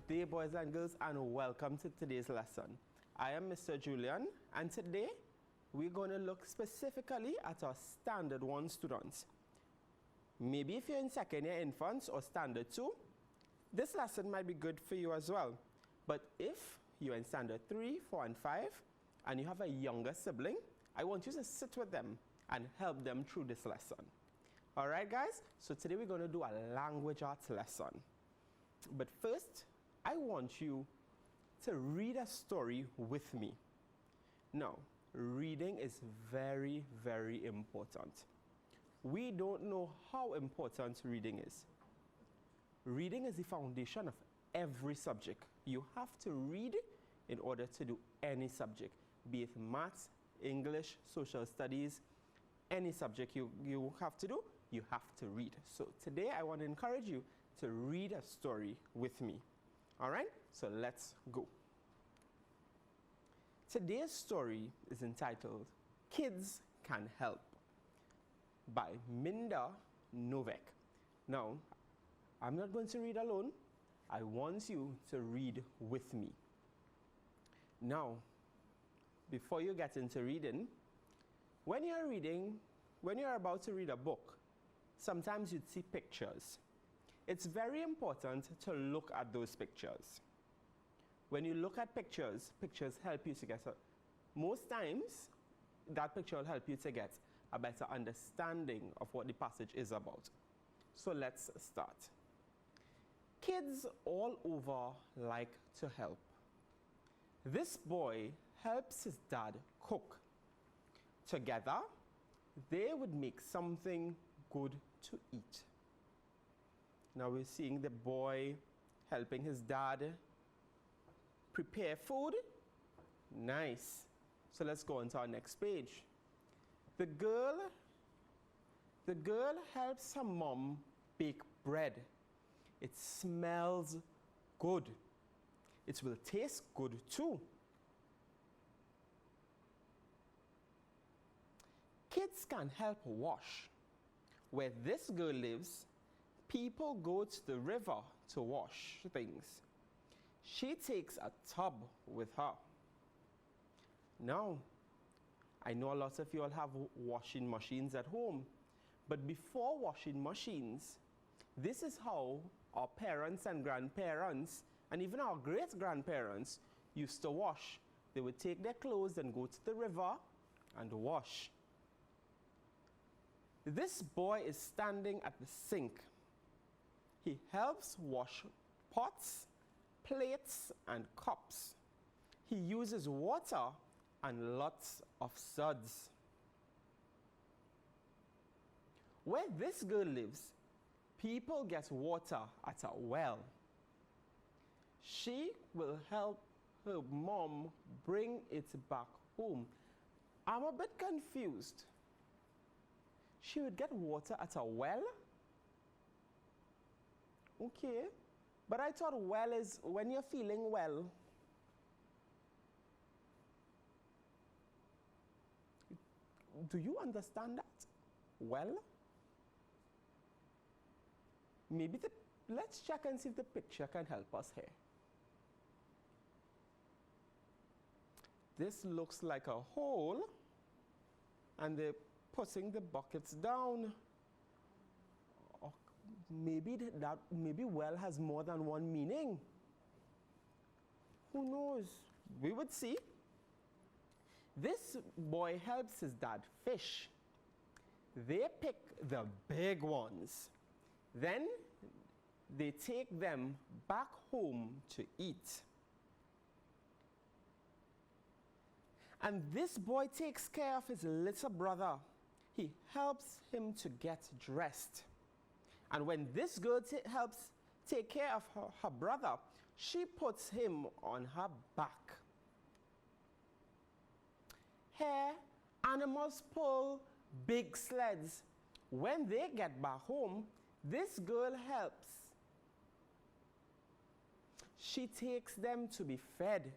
day, boys and girls, and welcome to today's lesson. I am Mr. Julian, and today we're going to look specifically at our Standard 1 students. Maybe if you're in second year infants or Standard 2, this lesson might be good for you as well. But if you're in Standard 3, 4, and 5, and you have a younger sibling, I want you to sit with them and help them through this lesson. All right, guys? So today we're going to do a language arts lesson. But first, I want you to read a story with me. Now, reading is very, very important. We don't know how important reading is. Reading is the foundation of every subject. You have to read in order to do any subject, be it maths, English, social studies, any subject you have to do, you have to read. So today I want to encourage you to read a story with me. All right, so let's go. Today's story is entitled Kids Can Help by Minda Novak. Now, I'm not going to read alone. I want you to read with me. Now, before you get into reading, when you're about to read a book, sometimes you'd see pictures. It's very important to look at those pictures. When you look at pictures, pictures help you to get most times, that picture will help you to get a better understanding of what the passage is about. So let's start. Kids all over like to help. This boy helps his dad cook. Together, they would make something good to eat. Now we're seeing the boy helping his dad prepare food. Nice. So let's go on to our next page. The girl helps her mom bake bread. It smells good. It will taste good too. Kids can help wash. Where this girl lives, people go to the river to wash things. She takes a tub with her. Now, I know a lot of you all have washing machines at home, but before washing machines, this is how our parents and grandparents, and even our great-grandparents, used to wash. They would take their clothes and go to the river and wash. This boy is standing at the sink. He helps wash pots, plates, and cups. He uses water and lots of suds. Where this girl lives, people get water at a well. She will help her mom bring it back home. I'm a bit confused. She would get water at a well? Okay, but I thought well is when you're feeling well. Do you understand that? Well? Maybe let's check and see if the picture can help us here. This looks like a hole, and they're putting the buckets down. Or maybe maybe well has more than one meaning. Who knows? We would see. This boy helps his dad fish. They pick the big ones. Then they take them back home to eat. And this boy takes care of his little brother. He helps him to get dressed. And when this girl helps take care of her brother, she puts him on her back. Here, animals pull big sleds. When they get back home, this girl helps. She takes them to be fed.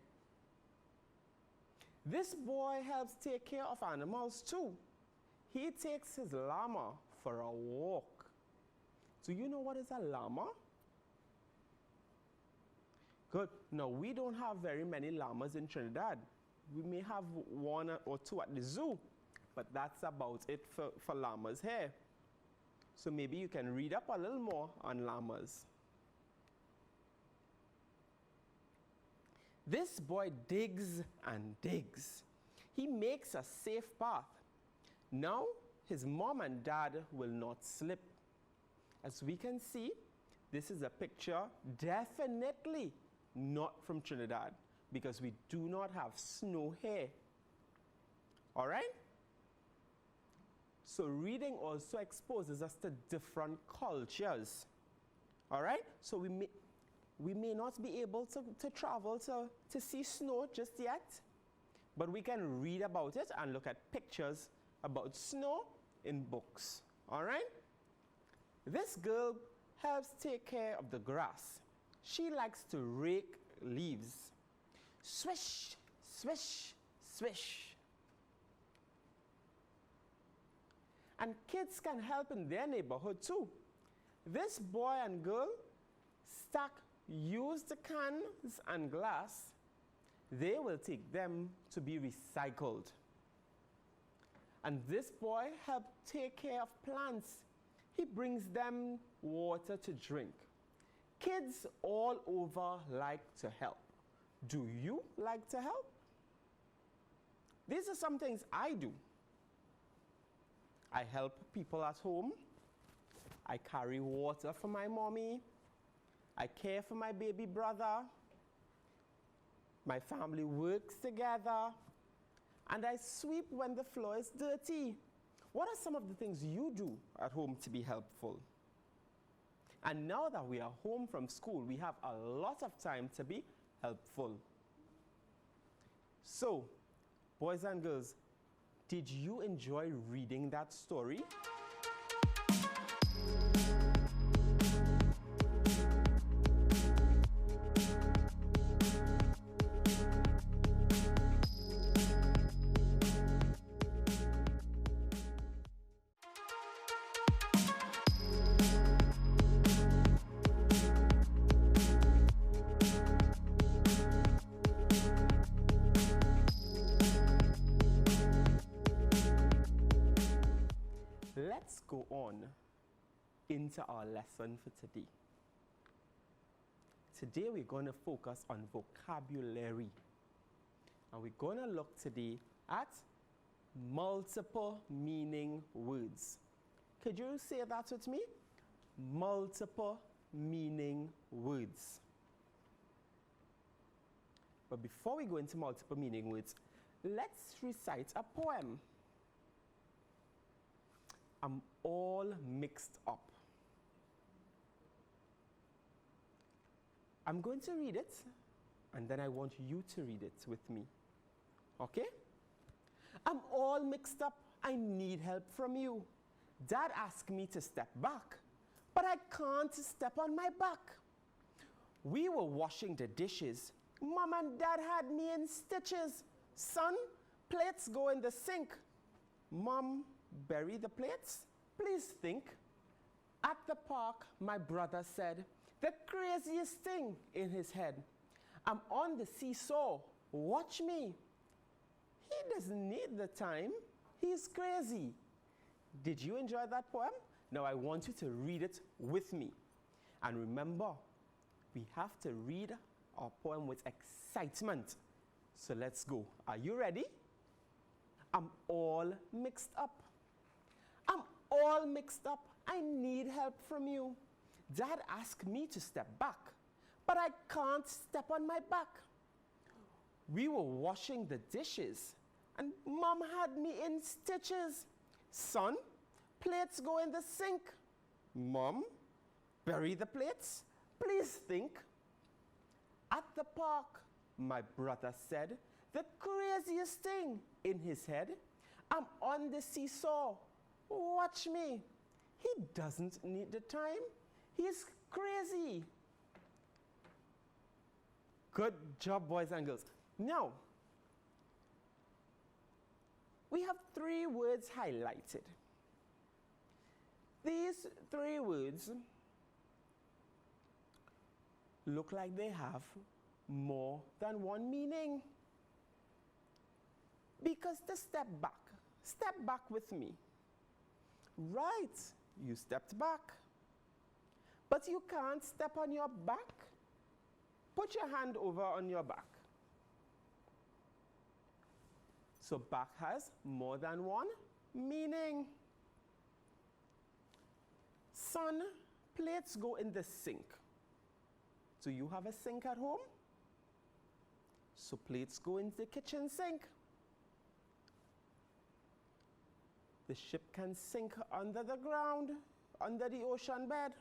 This boy helps take care of animals too. He takes his llama for a walk. Do you know what is a llama? Good. Now, we don't have very many llamas in Trinidad. We may have one or two at the zoo, but that's about it for llamas here. So maybe you can read up a little more on llamas. This boy digs and digs. He makes a safe path. Now, his mom and dad will not slip. As we can see, this is a picture definitely not from Trinidad because we do not have snow here. All right? So reading also exposes us to different cultures. All right? So we may not be able to travel to see snow just yet, but we can read about it and look at pictures about snow in books. All right? This girl helps take care of the grass. She likes to rake leaves. Swish, swish, swish. And kids can help in their neighborhood too. This boy and girl stack used cans and glass. They will take them to be recycled. And this boy helps take care of plants. He brings them water to drink. Kids all over like to help. Do you like to help? These are some things I do. I help people at home. I carry water for my mommy. I care for my baby brother. My family works together. And I sweep when the floor is dirty. What are some of the things you do at home to be helpful? And now that we are home from school, we have a lot of time to be helpful. So, boys and girls, did you enjoy reading that story? Let's go on into our lesson for today. Today we're going to focus on vocabulary. And we're going to look today at multiple meaning words. Could you say that with me? Multiple meaning words. But before we go into multiple meaning words, let's recite a poem. I'm all mixed up. I'm going to read it, and then I want you to read it with me. Okay? I'm all mixed up. I need help from you. Dad asked me to step back, but I can't step on my back. We were washing the dishes. Mom and Dad had me in stitches. Son, plates go in the sink. Mom, bury the plates? Please think. At the park, my brother said, the craziest thing in his head. I'm on the seesaw. Watch me. He doesn't need the time. He's crazy. Did you enjoy that poem? Now I want you to read it with me. And remember, we have to read our poem with excitement. So let's go. Are you ready? I'm all mixed up. I'm all mixed up. I need help from you. Dad asked me to step back, but I can't step on my back. We were washing the dishes, and Mom had me in stitches. Son, plates go in the sink. Mom, bury the plates? Please think. At the park, my brother said, the craziest thing in his head. I'm on the seesaw. Watch me. He doesn't need the time. He's crazy. Good job, boys and girls. Now, we have 3 words highlighted. These 3 words look like they have more than one meaning? Because to step back with me. Right, you stepped back. But you can't step on your back. Put your hand over on your back. So back has more than one meaning. Son, plates go in the sink. Do you have a sink at home? So plates go into the kitchen sink. The ship can sink under the ground, under the ocean bed.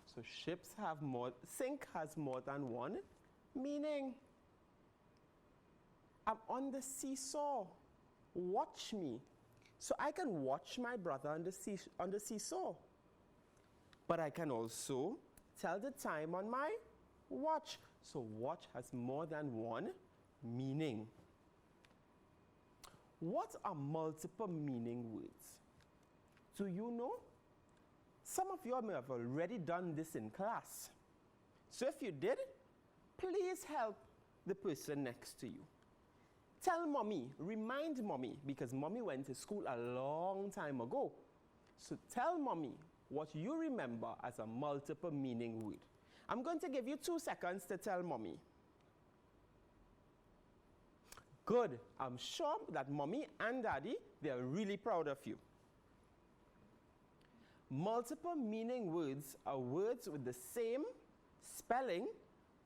So sink has more than one meaning. I'm on the seesaw. Watch me. So I can watch my brother on the seesaw. But I can also tell the time on my watch. So watch has more than one meaning. What are multiple meaning words? Do you know? Some of you may have already done this in class. So if you did, please help the person next to you. Tell mommy, remind mommy, because mommy went to school a long time ago. So tell mommy what you remember as a multiple meaning word. I'm going to give you 2 seconds to tell mommy. Good. I'm sure that mommy and daddy, they're really proud of you. Multiple meaning words are words with the same spelling,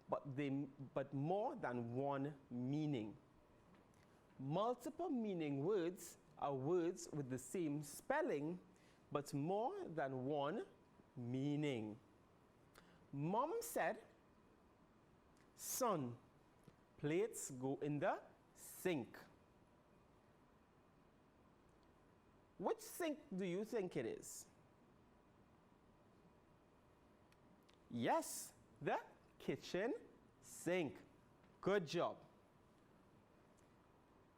but more than one meaning. Multiple meaning words are words with the same spelling, but more than one meaning. Mom said, son, plates go in the sink. Which sink do you think it is? Yes, the kitchen sink. Good job.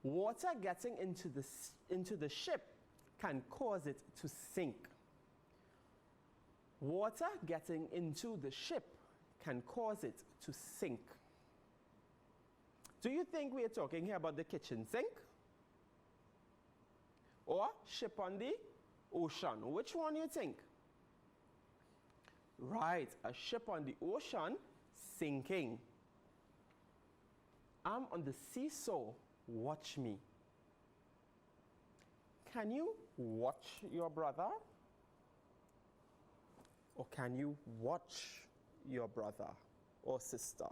Water getting into the ship can cause it to sink. Water getting into the ship can cause it to sink. Do you think we are talking here about the kitchen sink? Or ship on the ocean? Which one do you think? Right, a ship on the ocean sinking. I'm on the seesaw. Watch me. Can you watch your brother? Or can you watch your brother or sister?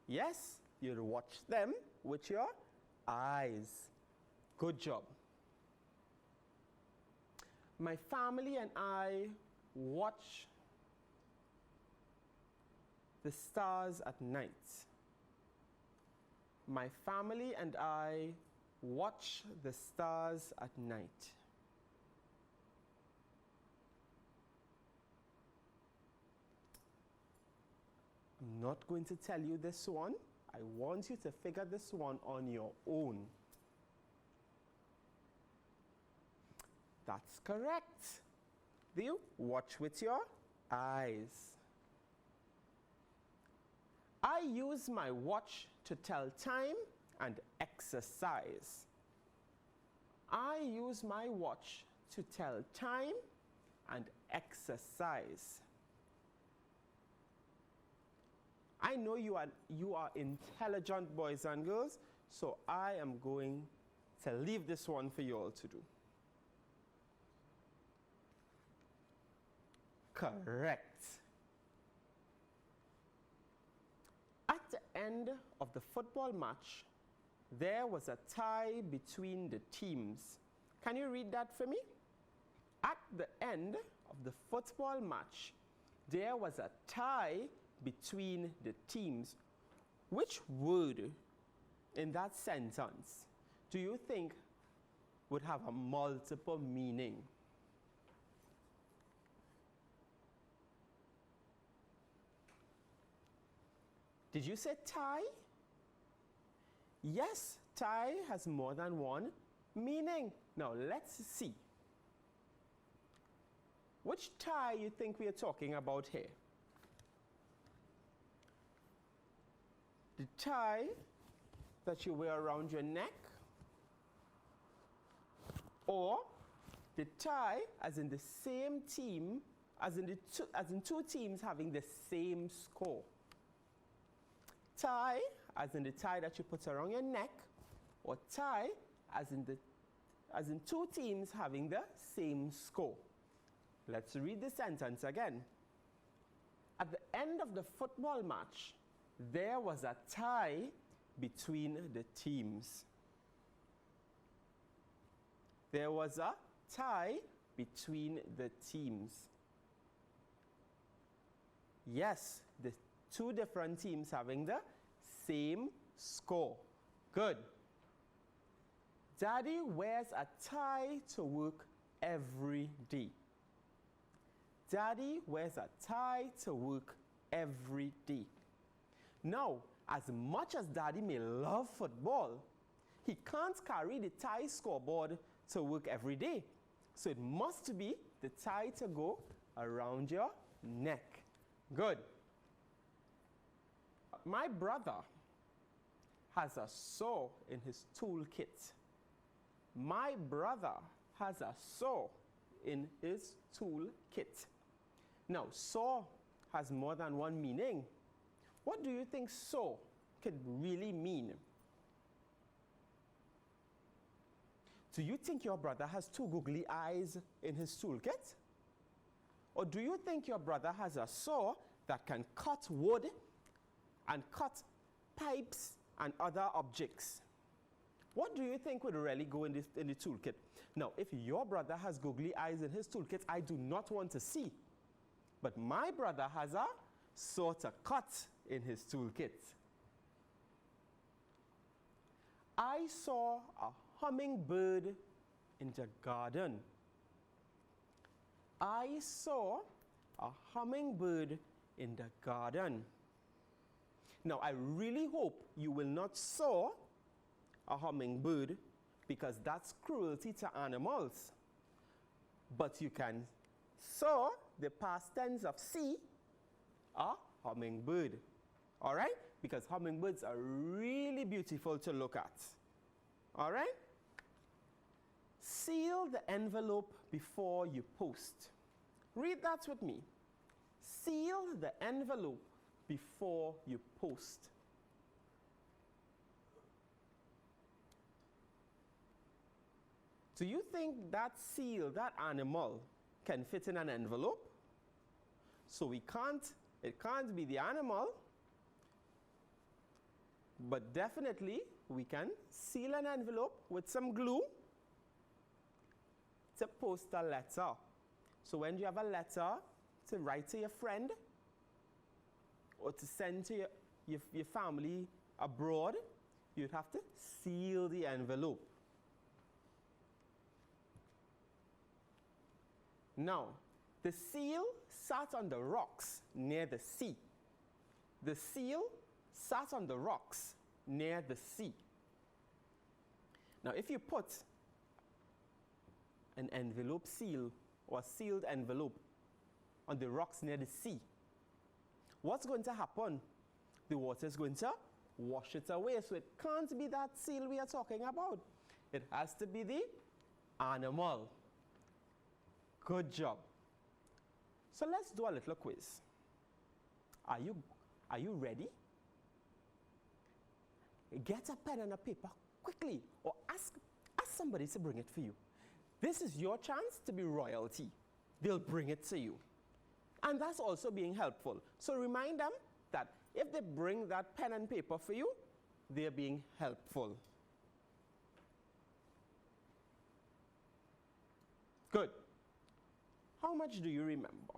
Yes, you'll watch them with your eyes. Good job. My family and I watch the stars at night. My family and I watch the stars at night. I'm not going to tell you this one. I want you to figure this one on your own. That's correct. Do you watch with your eyes? I use my watch to tell time and exercise. I use my watch to tell time and exercise. I know you are intelligent boys and girls, so I am going to leave this one for you all to do. Correct. At the end of the football match, there was a tie between the teams. Can you read that for me? At the end of the football match, there was a tie between the teams. Which word in that sentence do you think would have a multiple meaning? Did you say tie? Yes, tie has more than one meaning. Now let's see. Which tie you think we are talking about here? The tie that you wear around your neck, or the tie as in the same team, as in two teams having the same score? Tie as in the tie that you put around your neck, or tie as in two teams having the same score? Let's read the sentence again. At the end of the football match, there was a tie between the teams. There was a tie between the teams. Yes, the two different teams having the same score. Good. Daddy wears a tie to work every day. Daddy wears a tie to work every day. Now, as much as Daddy may love football, he can't carry the tie scoreboard to work every day. So it must be the tie to go around your neck. Good. My brother has a saw in his toolkit. My brother has a saw in his toolkit. Now, saw has more than one meaning. What do you think saw could really mean? Do you think your brother has two googly eyes in his toolkit? Or do you think your brother has a saw that can cut wood and cut pipes and other objects? What do you think would really go in the toolkit? Now, if your brother has googly eyes in his toolkit, I do not want to see. But my brother has a saw to cut in his toolkit. I saw a hummingbird in the garden. I saw a hummingbird in the garden. Now, I really hope you will not saw a hummingbird, because that's cruelty to animals. But you can saw the past tense of see a hummingbird. All right? Because hummingbirds are really beautiful to look at. All right? Seal the envelope before you post. Read that with me. Seal the envelope before you post. Do you think that seal, that animal, can fit in an envelope? So it can't be the animal, but definitely we can seal an envelope with some glue to post a letter. So when you have a letter to write to your friend or to send to your family abroad, you'd have to seal the envelope. Now, the seal sat on the rocks near the sea. The seal sat on the rocks near the sea. Now, if you put an envelope seal or a sealed envelope on the rocks near the sea, what's going to happen? The water is going to wash it away. So it can't be that seal we are talking about. It has to be the animal. Good job. So let's do a little quiz. Are you ready? Get a pen and a paper quickly, or ask somebody to bring it for you. This is your chance to be royalty. They'll bring it to you. And that's also being helpful. So remind them that if they bring that pen and paper for you, they're being helpful. Good. How much do you remember?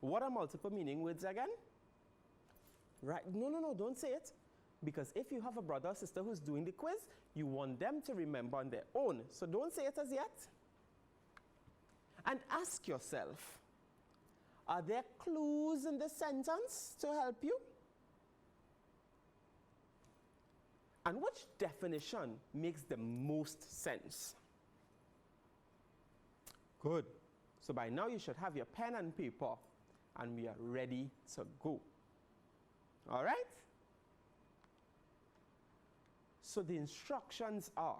What are multiple meaning words again? Right? No, don't say it. Because if you have a brother or sister who's doing the quiz, you want them to remember on their own. So don't say it as yet. And ask yourself, are there clues in the sentence to help you? And which definition makes the most sense? Good. So by now you should have your pen and paper, and we are ready to go. All right? So the instructions are: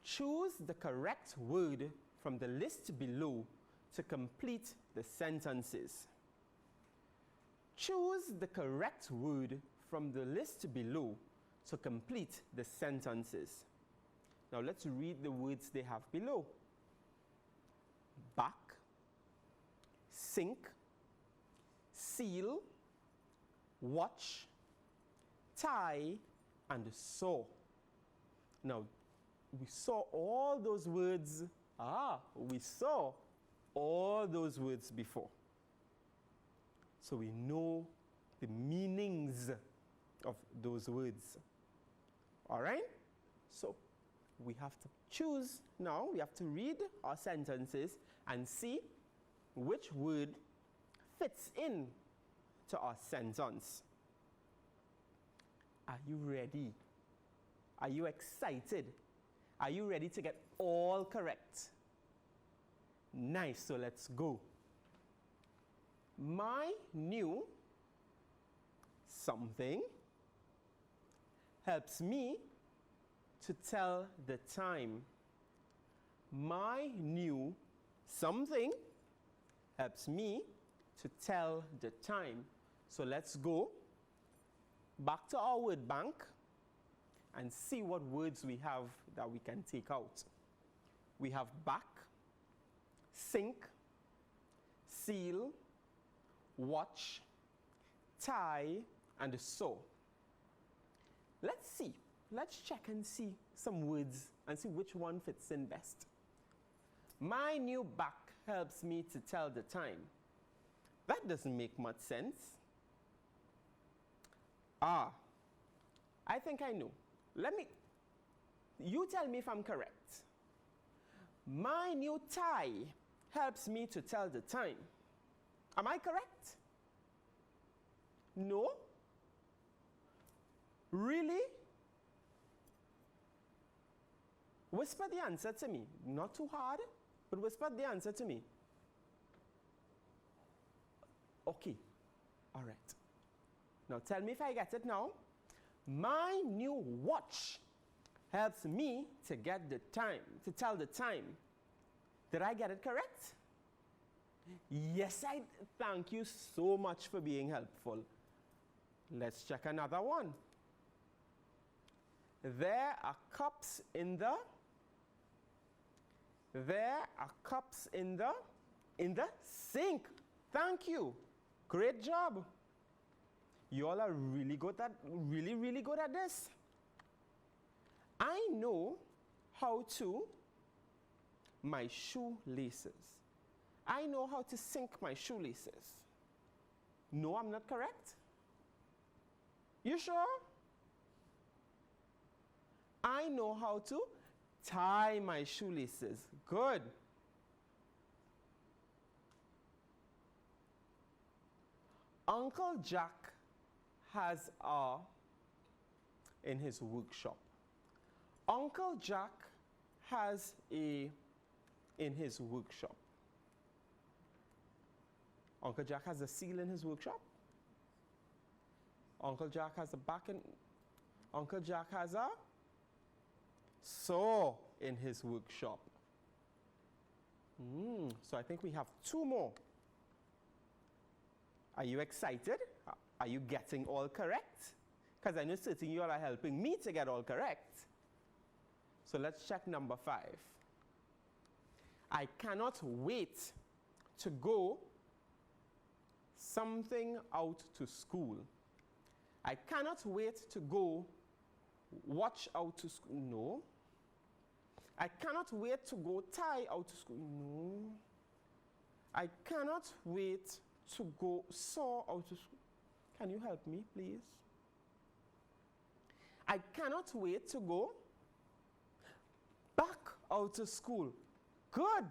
choose the correct word from the list below to complete the sentences. Choose the correct word from the list below to complete the sentences. Now let's read the words they have below. Back, sink, seal, watch, tie, and saw. Now, we saw all those words. We saw all those words before. So we know the meanings of those words. All right? So we have to choose now. We have to read our sentences and see which word fits in to our sentence. Are you ready? Are you excited? Are you ready to get all correct? Nice, so let's go. My new something helps me to tell the time. My new something helps me to tell the time. So let's go back to our word bank and see what words we have that we can take out. We have back, sink, seal, watch, tie, and saw. Let's see. Let's check and see some words and see which one fits in best. My new back helps me to tell the time. That doesn't make much sense. I think I know. You tell me if I'm correct. My new tie helps me to tell the time. Am I correct? No? Really? Whisper the answer to me. Not too hard, but whisper the answer to me. Okay. All right. Now tell me if I get it now. My new watch helps me to get the time, to tell the time. Did I get it correct? Yes, I thank you so much for being helpful. Let's check another one. There are cups in the sink. Thank you. Great job. You all are really good at this. I know how to my shoelaces. I know how to sink my shoelaces. No, I'm not correct? You sure? I know how to tie my shoelaces. Good. Uncle Jack has a in his workshop. Uncle Jack has a in his workshop. Uncle Jack has a seal in his workshop. Uncle Jack has a back in. Uncle Jack has a saw in his workshop. So I think we have two more. Are you excited? Are you getting all correct? Because I know certain you all are helping me to get all correct. So let's check number 5. I cannot wait to go something out to school. I cannot wait to go watch out to school. No. I cannot wait to go tie out to school. No. I cannot wait to go saw out to school. Can you help me, please? I cannot wait to go back out to school. Good.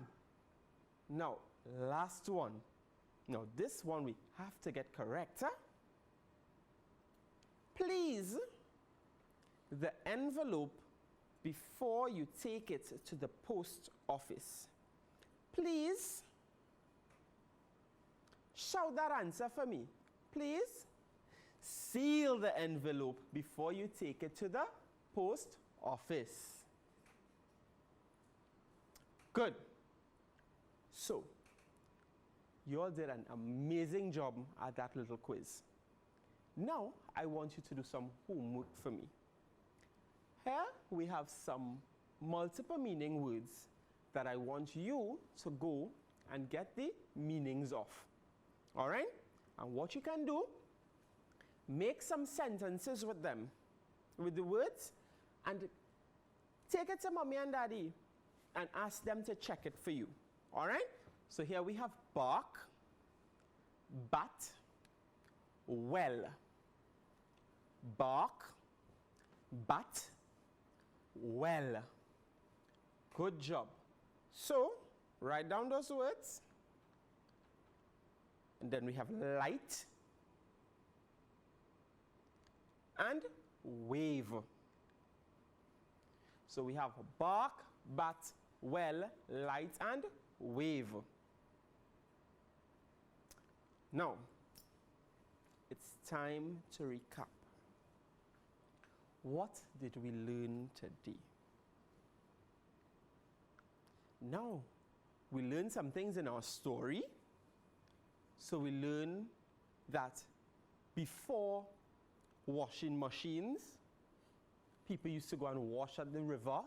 Now, last one. Now, this one we have to get correct. Huh? Please, the envelope before you take it to the post office. Please shout that answer for me. Please seal the envelope before you take it to the post office. Good. So, you all did an amazing job at that little quiz. Now, I want you to do some homework for me. Here we have some multiple meaning words that I want you to go and get the meanings of. All right? And what you can do, make some sentences with them, with the words, and take it to mommy and daddy and ask them to check it for you. All right? So here we have bark, bat, well. Bark, bat, well. Good job. So, write down those words. And then we have light and wave. So we have bark, bat, well, light, and wave. Now, it's time to recap. What did we learn today? Now, we learned some things in our story. So we learned that before washing machines, people used to go and wash at the river.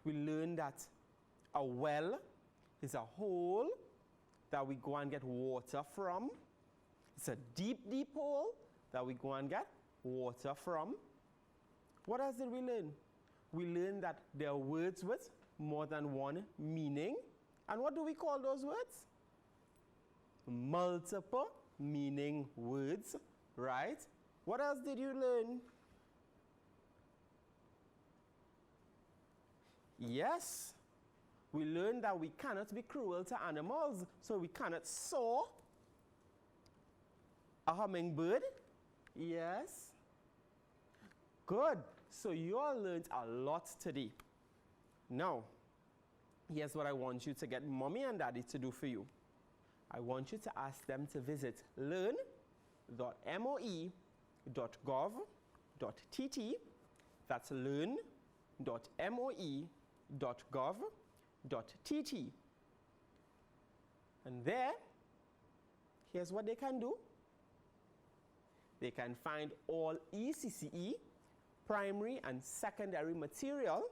We learned that a well is a hole that we go and get water from. It's a deep, deep hole that we go and get water from. What else did we learn? We learned that there are words with more than one meaning. And what do we call those words? Multiple meaning words, right? What else did you learn? Yes, we learned that we cannot be cruel to animals, so we cannot saw a hummingbird. Yes. Good. So you all learned a lot today. Now, here's what I want you to get mommy and daddy to do for you. I want you to ask them to visit learn.moe.gov.tt. That's learn.moe.gov.tt. And there, here's what they can do. They can find all ECCE, primary and secondary material.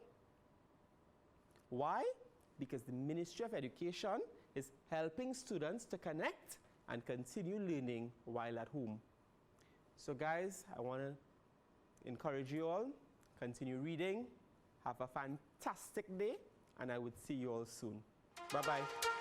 Why? Because the Ministry of Education is helping students to connect and continue learning while at home. So guys, I want to encourage you all, continue reading, have a fantastic day, and I would see you all soon. Bye-bye.